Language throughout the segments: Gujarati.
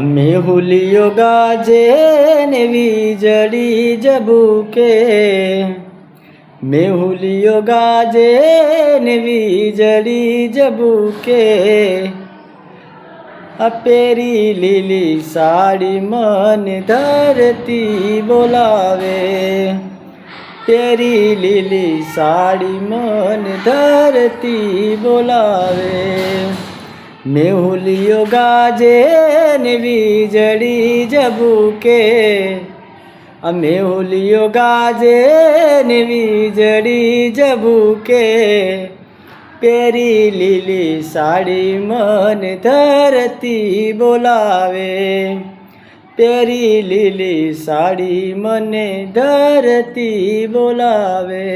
મેહુલિયો ગાજે ને વીજળી ઝબૂકે, મેહુલિયો ગાજે ને વીજળી ઝબૂકે, પેરી લીલી સાડી મને ધરતી બોલાવે, પેરી લીલી સાડી મને ધરતી બોલાવે. મેહુલિયો ગાજે ને વીજળી ઝબૂકે, મેહુલિયો ગાજે ને વીજળી ઝબૂકે, પેરી લીલી સાડી મને ધરતી બોલાવે, પેરી લીલી સાડી મને ધરતી બોલાવે.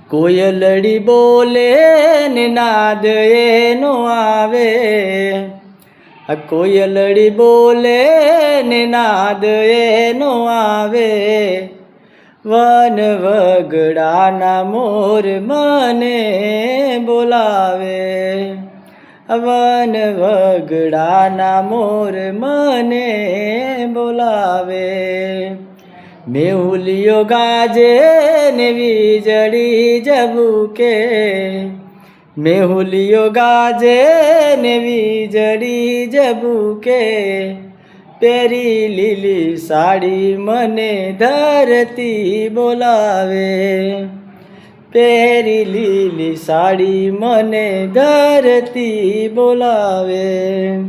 કોયલડી બોલે ને નાદ એનો આવે, કોયલડી બોલે ને નાદ એનો આવે, વન વગડાના મોર મને બોલાવે, વન વગડાના મોર મને બોલાવે. મેહુલિયો ગાજે ને વીજળી ઝબૂકે, મેહુલિયો ગાજે ને વીજળી ઝબૂકે, પેરી લીલી સાડી મને ધરતી બોલાવે, પેરી લીલી સાડી મને ધરતી બોલાવે.